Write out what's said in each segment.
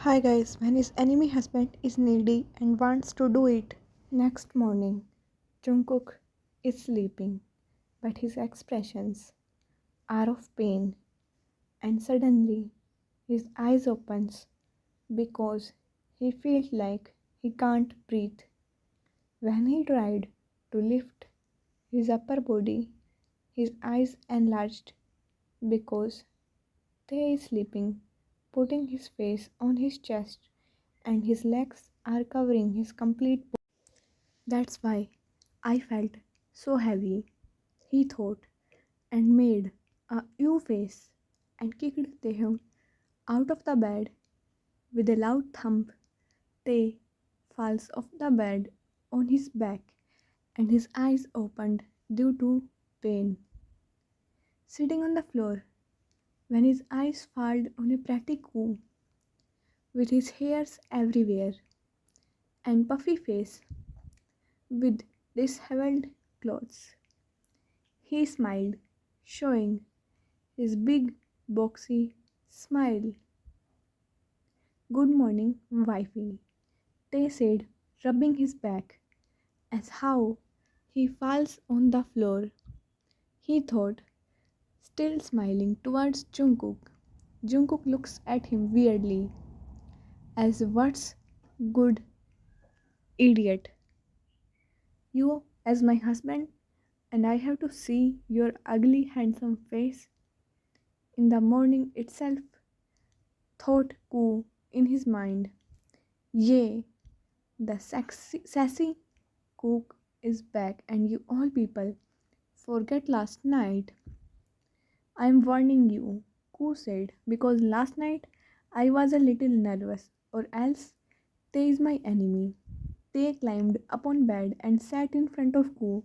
Hi guys, when his enemy husband is needy and wants to do it. Next morning, Jungkook is sleeping, but his expressions are of pain, and suddenly his eyes opens because he feels like he can't breathe. When he tried to lift his upper body, his eyes enlarged because Tae is sleeping, putting his face on his chest and his legs are covering his complete body. That's why I felt so heavy, he thought, and made a U face and kicked Taehyung out of the bed with a loud thump. Tae falls off the bed on his back and his eyes opened due to pain. Sitting on the floor, when his eyes fall on a pretty coo with his hairs everywhere and puffy face with disheveled clothes. He smiled, showing his big boxy smile. Good morning, wifey, Tay said, rubbing his back. As how he falls on the floor, he thought, still smiling towards Jungkook. Jungkook looks at him weirdly, as what's good, idiot? You as my husband, and I have to see your ugly, handsome face in the morning itself, thought Koo in his mind. Yea, the sassy cook is back, and you all people forget last night. I am warning you, Koo said, because last night I was a little nervous, or else Tay is my enemy. Tay climbed upon bed and sat in front of Koo,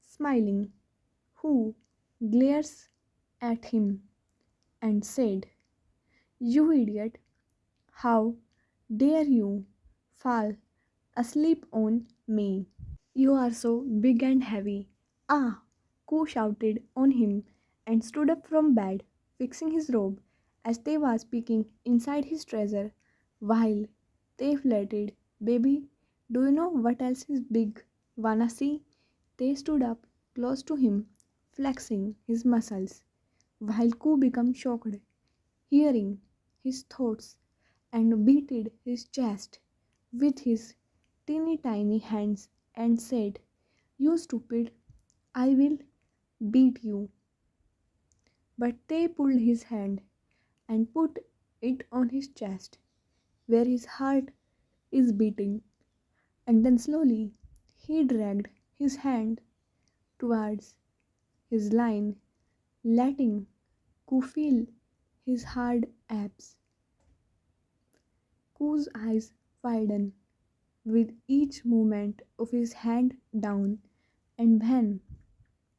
smiling, who glares at him and said, you idiot, how dare you fall asleep on me? You are so big and heavy. Ah! Koo shouted on him and stood up from bed, fixing his robe as they was peeking inside his treasure, while they flirted. Baby, do you know what else is big? Wanna see? They stood up close to him, flexing his muscles, while Koo became shocked, hearing his thoughts, and beated his chest with his teeny tiny hands and said, you stupid, I will beat you. But they pulled his hand and put it on his chest, where his heart is beating, and then slowly he dragged his hand towards his line, letting Ku feel his hard abs. Ku's eyes widen with each movement of his hand down, and when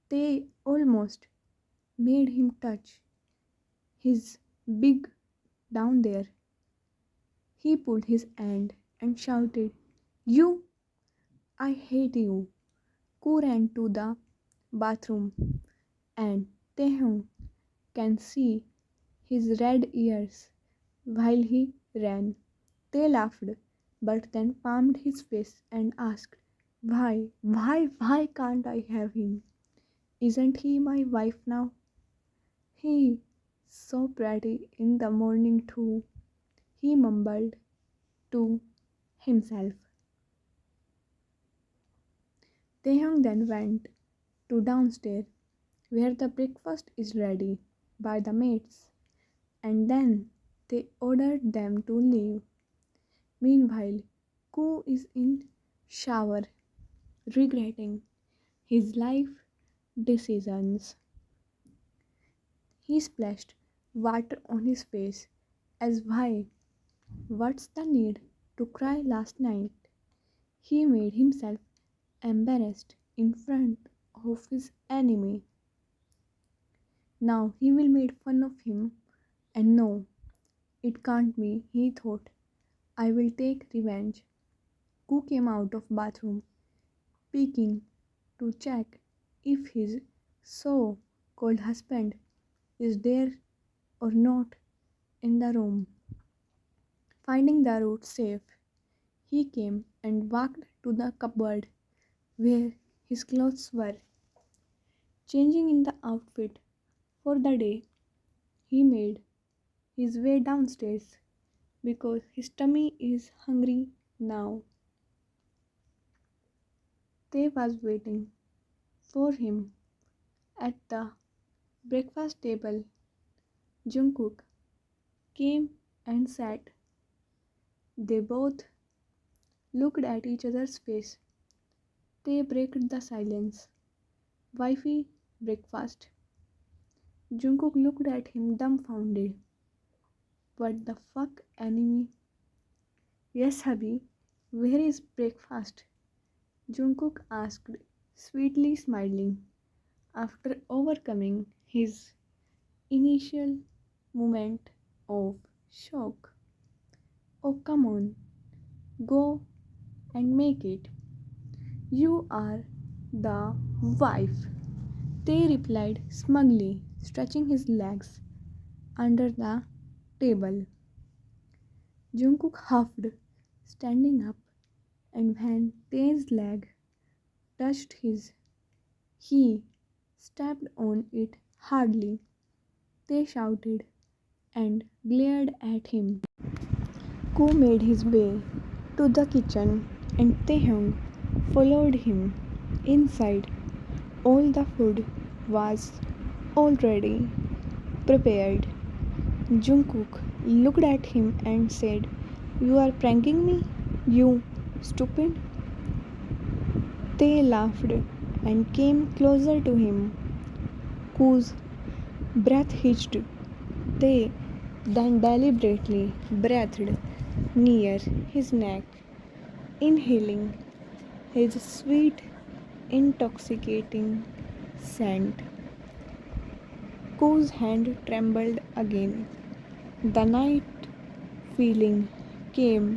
they almost made him touch his big down there, he pulled his hand and shouted, you, I hate you. Ku ran to the bathroom, and Taehyung can see his red ears while he ran. They laughed, but then palmed his face and asked, why can't I have him? Isn't he my wife now? He so pretty in the morning too, he mumbled to himself. Taehyung then went to downstairs where the breakfast is ready by the maids, and then they ordered them to leave. Meanwhile, Koo is in shower, regretting his life decisions. He splashed water on his face as why, what's the need to cry last night? He made himself embarrassed in front of his enemy. Now he will make fun of him, and no, it can't be, he thought. I will take revenge. Ku came out of bathroom, peeking to check if his so-called husband is there or not in the room. Finding the route safe, he came and walked to the cupboard where his clothes were. Changing in the outfit for the day, he made his way downstairs because his tummy is hungry now. They was waiting for him at the breakfast table. Jungkook came and sat. They both looked at each other's face. They broke the silence. Wifey, breakfast. Jungkook looked at him dumbfounded. What the fuck, enemy? Yes, hubby. Where is breakfast? Jungkook asked, sweetly smiling, after overcoming his initial moment of shock. Oh, come on, go and make it. You are the wife. They replied smugly, stretching his legs under the table. Jungkook huffed, standing up, and when Tae's leg touched his, he stepped on it hardly. Tae shouted and glared at him. Ko made his way to the kitchen and Taehyung followed him. Inside, all the food was already prepared. Jungkook looked at him and said, "You are pranking me, you stupid." They laughed and came closer to him. Ko's breath hitched. They then deliberately breathed near his neck, inhaling his sweet, intoxicating scent. Ko's hand trembled again. The night feeling came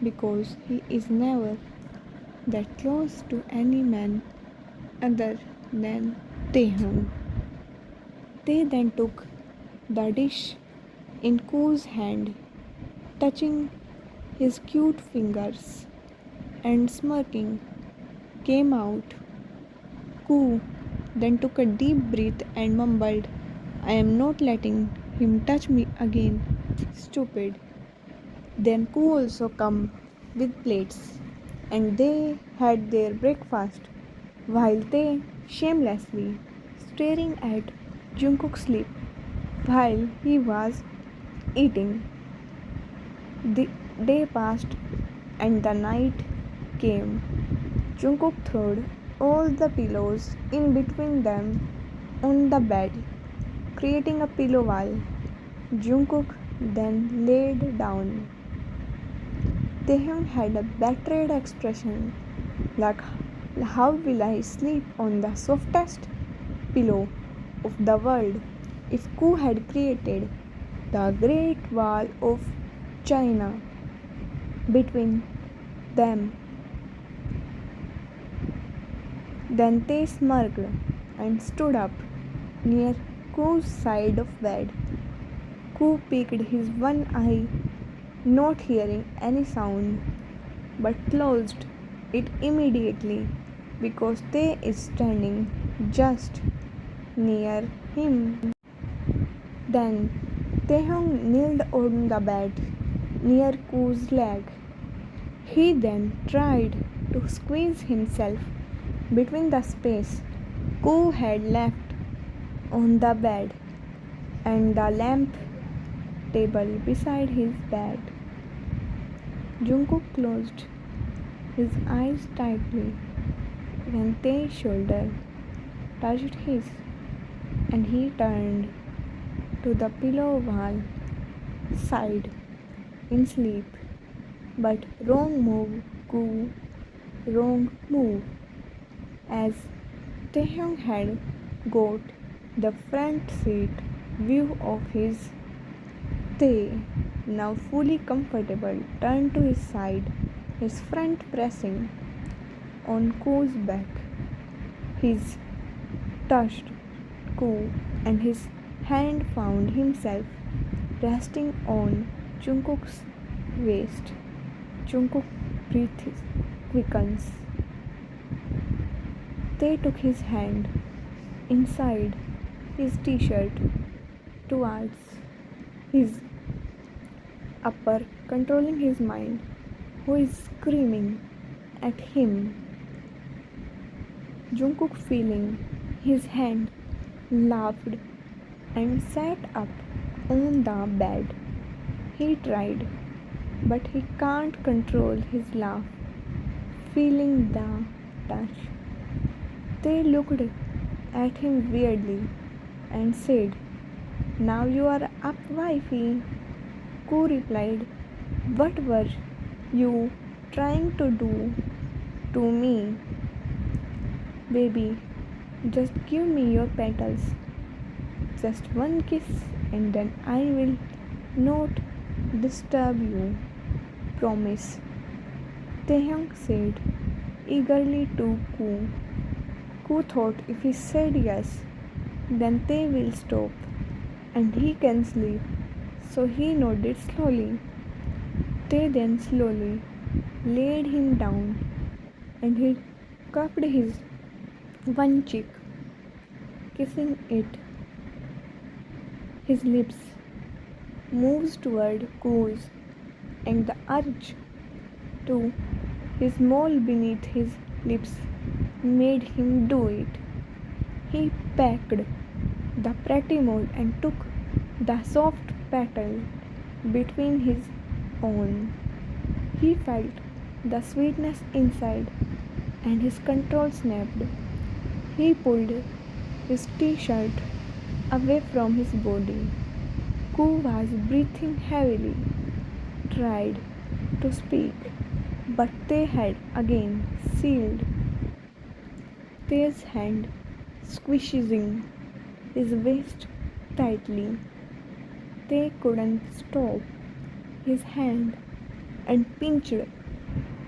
because he is never that close to any man other than Taehyung. They then took the dish in Ko's hand, touching his cute fingers, and smirking came out. Ko then took a deep breath and mumbled, "I am not letting him touch me again, stupid." Then Ko also come with plates, and they had their breakfast, while they shamelessly staring at Jungkook sleep while he was eating. The day passed and the night came. Jungkook threw all the pillows in between them on the bed, creating a pillow wall. Jungkook then laid down. Taehyung had a betrayed expression, like, "How will I sleep on the softest pillow of the world?" If Ko had created the Great Wall of China between them, then Tae smirked and stood up near Ko's side of bed. Ko peeked his one eye, not hearing any sound, but closed it immediately because Tae is standing just near him. Then Taehyung kneeled on the bed near Ko's leg. He then tried to squeeze himself between the space Ko had left on the bed and the lamp table beside his bed. Jungkook closed his eyes tightly when Tae's shoulder touched his, and he turned to the pillow wall side in sleep. But wrong move, Ko, wrong move, as Taehyung had got the front seat view of his. Tae, now fully comfortable, turned to his side, his front pressing on Ko's back. His touched Ko, and his hand found himself resting on Jungkook's waist. Jungkook breath quickens. They took his hand inside his t-shirt towards his upper, controlling his mind, who is screaming at him. Jungkook, feeling his hand, laughed and sat up on the bed. He tried, but he can't control his laugh, feeling the touch. They looked at him weirdly and said, "Now you are up, wifey." Koo replied, "What were you trying to do to me? Baby, just give me your petals. Just one kiss and then I will not disturb you. Promise." Taehyung said eagerly to Koo. Koo thought if he said yes, then they will stop and he can sleep, so he nodded slowly. They then slowly laid him down and he cupped his one cheek, kissing it. His lips moves toward Koo's and the urge to his mole beneath his lips made him do it. He pecked the pretty mole and took the soft petal between his own. He felt the sweetness inside and his control snapped. He pulled his t-shirt away from his body. Koo was breathing heavily, tried to speak, but they had again sealed. Tae's hand squishing his waist tightly. They couldn't stop his hand and pinched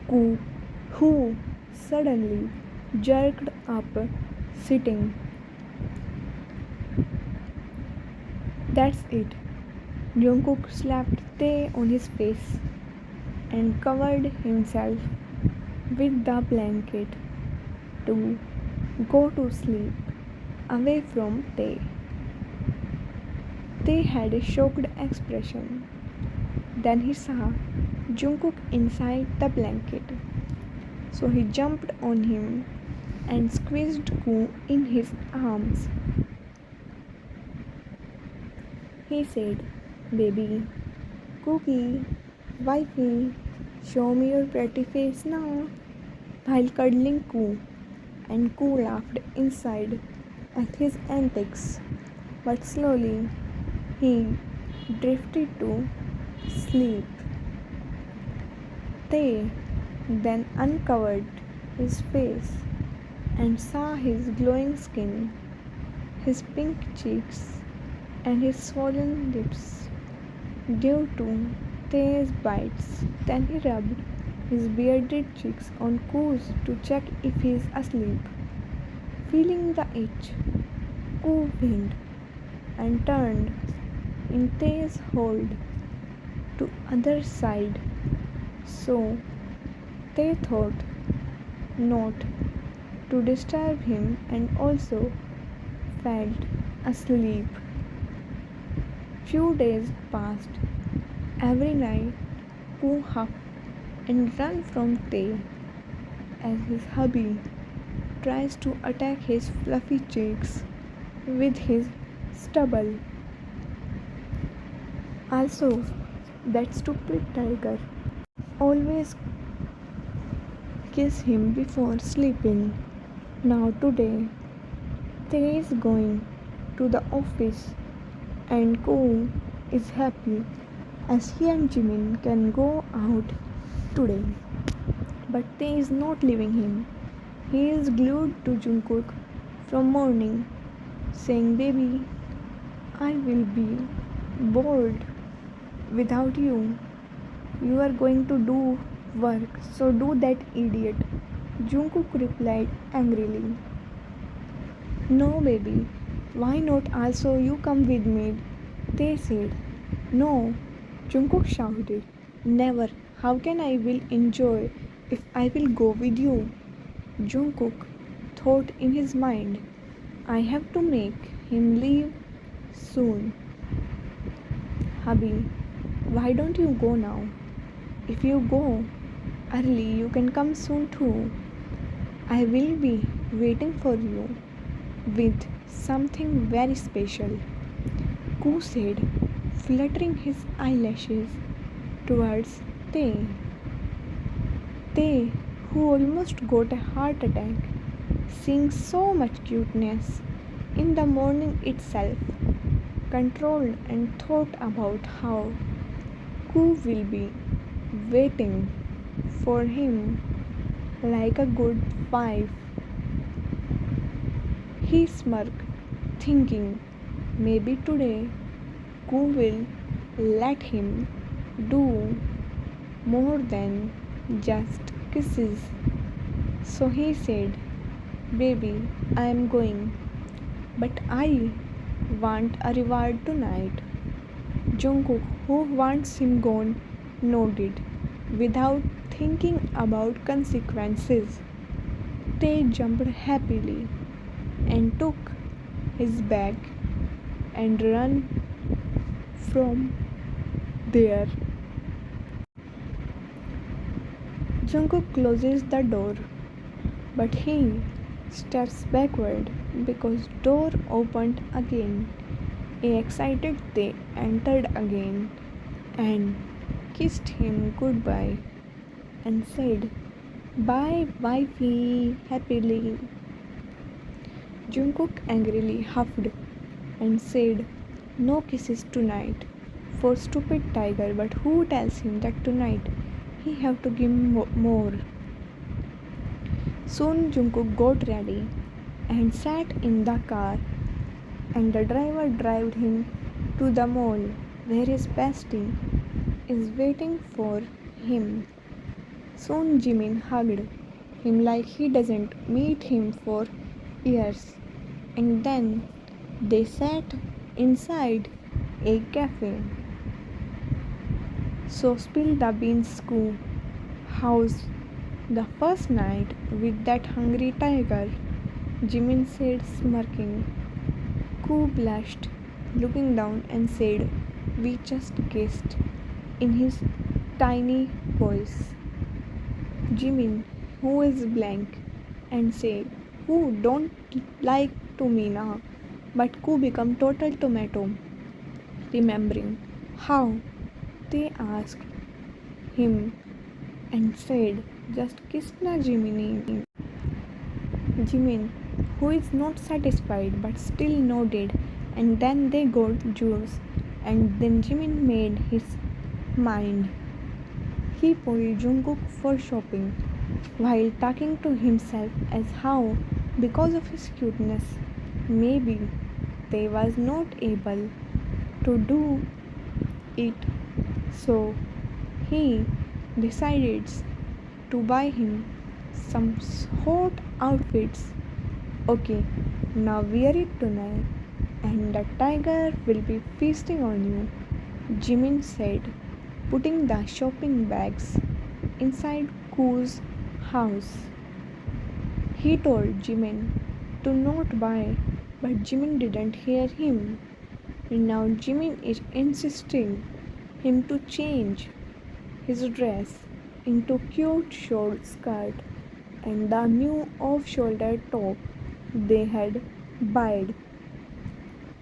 Koo, who suddenly jerked up, sitting. That's it. Jungkook slapped Tae on his face and covered himself with the blanket to go to sleep away from Tae. Tae had a shocked expression. Then he saw Jungkook inside the blanket, so he jumped on him and squeezed Koo in his arms. He said, "Baby, Cookie, wifey, show me your pretty face now," while cuddling Koo, and Koo laughed inside at his antics, but slowly he drifted to sleep. Tae then uncovered his face and saw his glowing skin, his pink cheeks, and his swollen lips due to Tae's bites. Then he rubbed his bearded cheeks on Koo's to check if he is asleep. Feeling the itch, Koo winked and turned in Tae's hold to other side, so Tae thought not to disturb him and also felt asleep. Few days passed. Every night, Koo huffed and ran from Tae as his hubby tries to attack his fluffy cheeks with his stubble. Also, that stupid tiger always kiss him before sleeping. Now today, Tae is going to the office and Koo is happy as he and Jimin can go out today. But Tae is not leaving him. He is glued to Jungkook from morning, saying, "Baby, I will be bored without you. You are going to do work, so do that, idiot." Jungkook replied angrily, "No, baby, why not also you come with me?" Tae said. "No," Jungkook shouted. Never. How can I will enjoy if I will go with you? Jungkook thought in his mind. I have to make him leave soon. Hubby, why don't you go now? If you go early, you can come soon too. I will be waiting for you with something very special. Koo said, fluttering his eyelashes towards Tae. Tae, who almost got a heart attack, seeing so much cuteness in the morning itself, controlled and thought about how Koo will be waiting for him like a good wife. He smirked, thinking maybe today Koo will let him do more than just kisses. So he said, baby, I am going, but I want a reward tonight. Jungkook, who wants him gone, nodded without thinking about consequences. Tae jumped happily and took his bag and ran from there. Jungkook closes the door, but he steps backward because door opened again. A excited they entered again and kissed him goodbye and said, bye, wifey, happily. Jungkook angrily huffed and said, no kisses tonight for stupid tiger, but who tells him that tonight he have to give more? Soon Jungkook got ready and sat in the car, and the driver drove him to the mall where his bestie is waiting for him. Soon Jimin hugged him like he doesn't meet him for years, and then they sat inside a cafe. So spill the beans, Koo. How's the first night with that hungry tiger? Jimin said, smirking. Koo blushed, looking down, and said, we just kissed, in his tiny voice. Jimin, who is blank, and said, who don't like to me now? But Koo become total tomato, remembering how they asked him and said, just kiss na Jiminy. Jimin, who is not satisfied but still nodded, and then they got juice, and then Jimin made his mind. He pulled Jungkook for shopping, while talking to himself as how, because of his cuteness, maybe they was not able to do it. So he decided to buy him some hot outfits. Okay, now wear it tonight, and the tiger will be feasting on you, Jimin said, putting the shopping bags inside Koo's house. He told Jimin to not buy, but Jimin didn't hear him. And now Jimin is insisting him to change his dress into cute short skirt and the new off-shoulder top they had bought.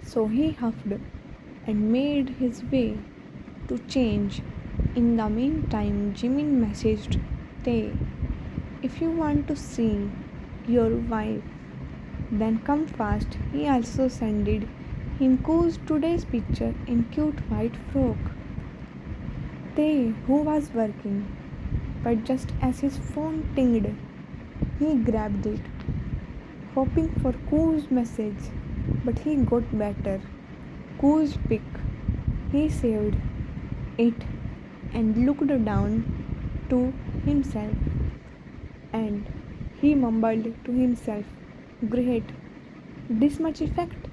So he huffed and made his way to change. In the meantime, Jimin messaged Tae, if you want to see your wife, then come fast. He also sent him Koo's today's picture in cute white frock. Tae, who was working, but just as his phone tinged, he grabbed it, hoping for Koo's message, but he got better. Koo's pic. He saved it and looked down to himself, and he mumbled to himself, great, this much effect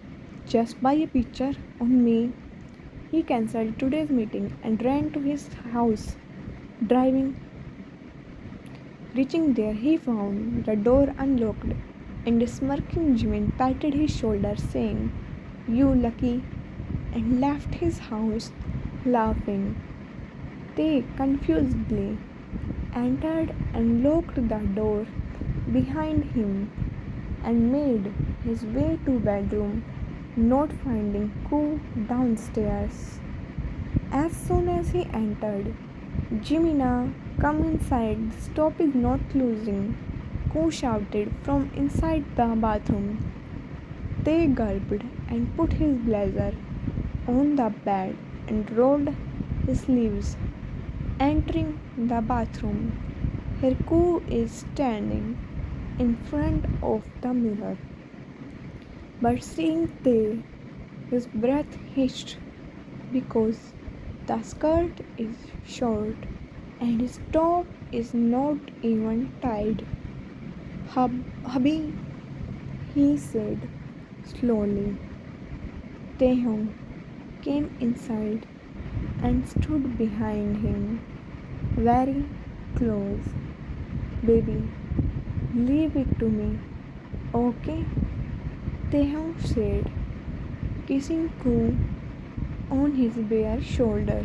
just by a picture on me. He cancelled today's meeting and ran to his house Driving, reaching there, he found the door unlocked, and a smirking Jimin patted his shoulder, saying, "You lucky," and left his house laughing. They confusedly entered and locked the door behind him and made his way to bedroom, not finding Koo downstairs. As soon as he entered, "Jimina, come inside, the stop is not closing," Koo shouted from inside the bathroom. They gulped and put his blazer on the bed and rolled his sleeves. Entering the bathroom, here Koo is standing in front of the mirror. But seeing Tae, his breath hitched because the skirt is short and his top is not even tied. Hubby, he said slowly. Taehyung came inside and stood behind him, very close. "Baby, leave it to me, okay?" Taehyung said, kissing Koo on his bare shoulder,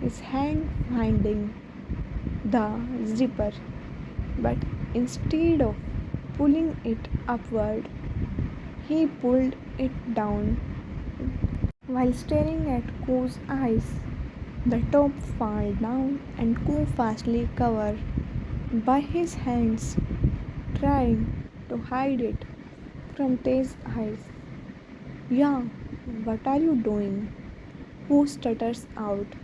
his hand finding the zipper, but instead of pulling it upward, he pulled it down while staring at Koo's eyes. The top fell down and Koo fastly covered by his hands, trying to hide it from Tae's eyes. "Yeah, what are you doing?" Koo stutters out.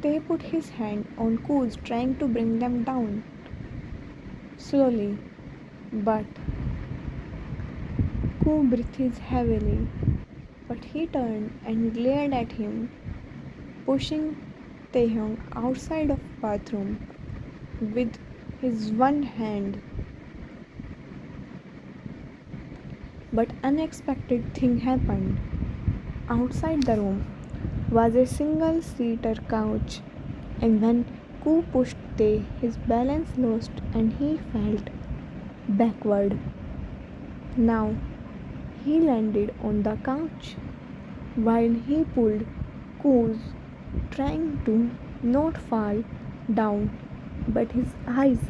Tae put his hand on Koo's, trying to bring them down. Slowly, but Koo breathes heavily. But he turned and glared at him, pushing Taehyung outside of bathroom with his one hand. But unexpected thing happened. Outside the room was a single-seater couch, and when Koo pushed Tae, his balance lost and he fell backward. Now he landed on the couch while he pulled Koo's, trying to not fall down, but his eyes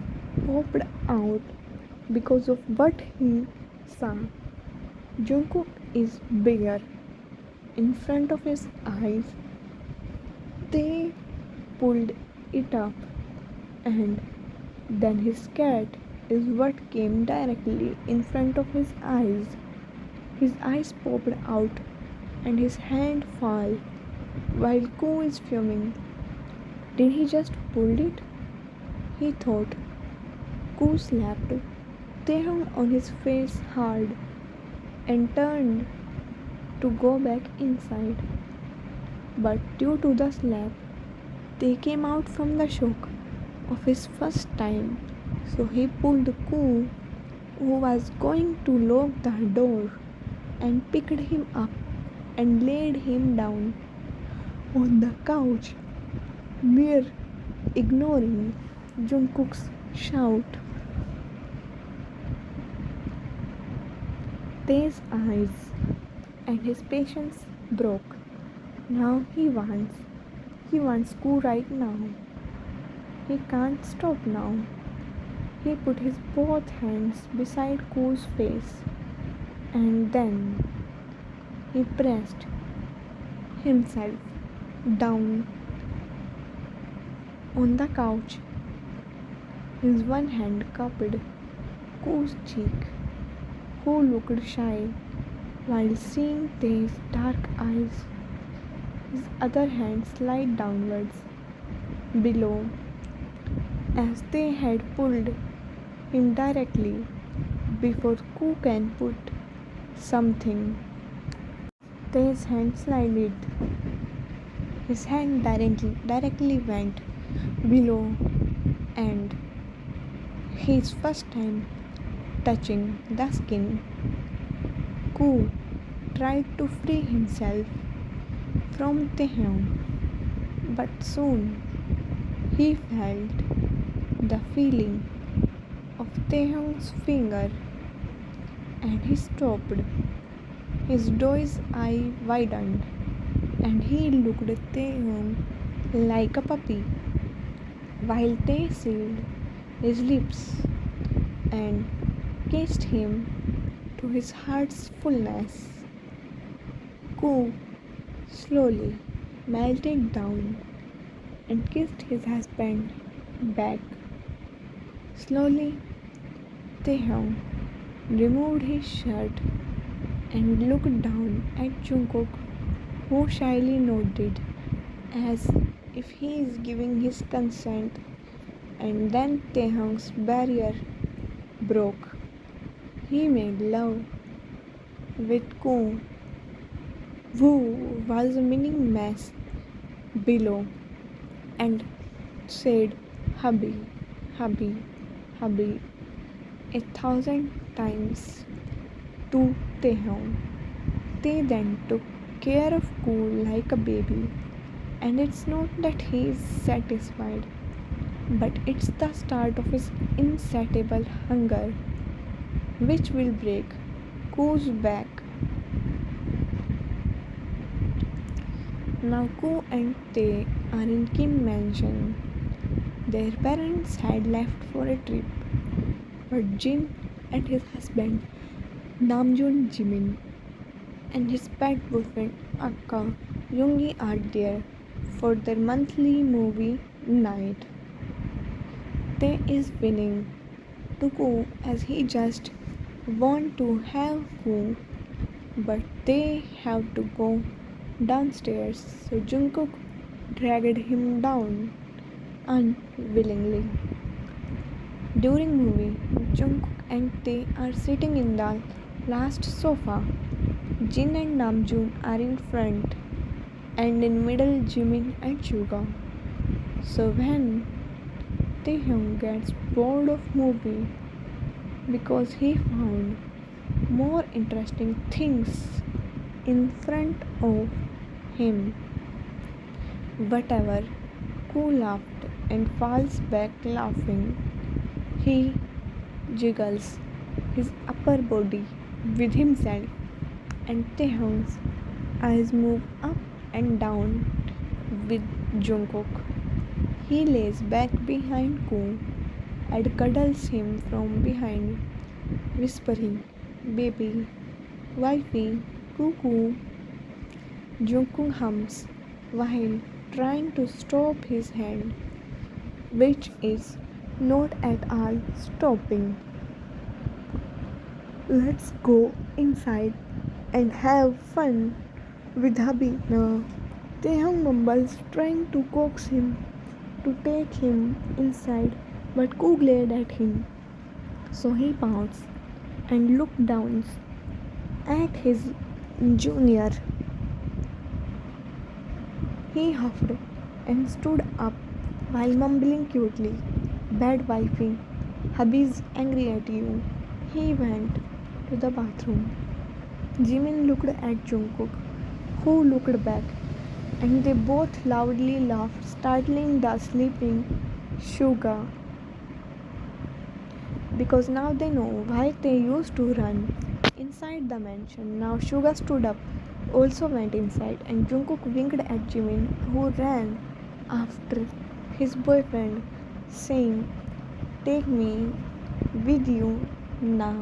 popped out because of what he saw. Jungkook is bigger in front of his eyes. They pulled it up, and then his cat is what came directly in front of his eyes. His eyes popped out and his hand fell while Koo is fuming. Did he just pull it? He thought. Koo slapped Taehyung on his face hard and turned to go back inside. But due to the slap, they came out from the shock of his first time. So he pulled Koo, who was going to lock the door, and picked him up and laid him down on the couch, mere ignoring Jungkook's shout. Tae's eyes and his patience broke. Now he wants Koo right now. He can't stop now. He put his both hands beside Koo's face, and then he pressed himself down on the couch, his one hand cupped Koo's cheek, who looked shy while seeing Tae's dark eyes. His other hand slid downwards below as they had pulled him directly before Koo can put something. Tae's hand slid. His hand directly went below, and his first time touching the skin. Koo tried to free himself from Taehyung, but soon He felt the feeling of Taehyung's finger and he stopped. His doe's eye widened and he looked at Taehyung like a puppy while Tae sealed his lips and kissed him to his heart's fullness. Koo slowly melted down and kissed his husband back. Slowly, Taehyung removed his shirt and looked down at Jungkook, who shyly nodded as if he is giving his consent. And then Taehyung's barrier broke. He made love with Koo, who was a mini mess below, and said hubby, hubby, hubby 1,000 times to Taehyung. Tae then took care of Koo like a baby, and it's not that he is satisfied, but it's the start of his insatiable hunger, which will break Koo's back. Now Koo and Tae are in Kim Mansion. Their parents had left for a trip, but Jin and his husband Namjoon Jimin and his pet boyfriend Akka Yoongi are there for their monthly movie night. Tae is winning to Koo as he just want to have Koo, but they have to go downstairs, so Jungkook dragged him down unwillingly. During movie, Jungkook and Tae are sitting in the last sofa. Jin and Namjoon are in front, and in middle Jimin and Suga. So when Taehyung gets bored of movie because he found more interesting things in front of him, whatever, Koo laughed and falls back laughing. He jiggles his upper body with himself, and Taehyung's eyes move up and down with Jungkook. He lays back behind Koo and cuddles him from behind, whispering, "Baby, wifey, cuckoo." Jungkook hums while trying to stop his hand, which is not at all stopping. "Let's go inside and have fun with hubby now," Taehyung mumbles, trying to coax him to take him inside, but Koo glared at him. So he pouts and looked down at his junior. He huffed and stood up while mumbling cutely, "Bad wifey, hubby's angry at you." He went to the bathroom. Jimin looked at Jungkook, who looked back, and they both loudly laughed, startling the sleeping Suga, because now they know why they used to run inside the mansion. Now Suga stood up, also went inside, and Jungkook winked at Jimin, who ran after his boyfriend, saying, "Take me with you now."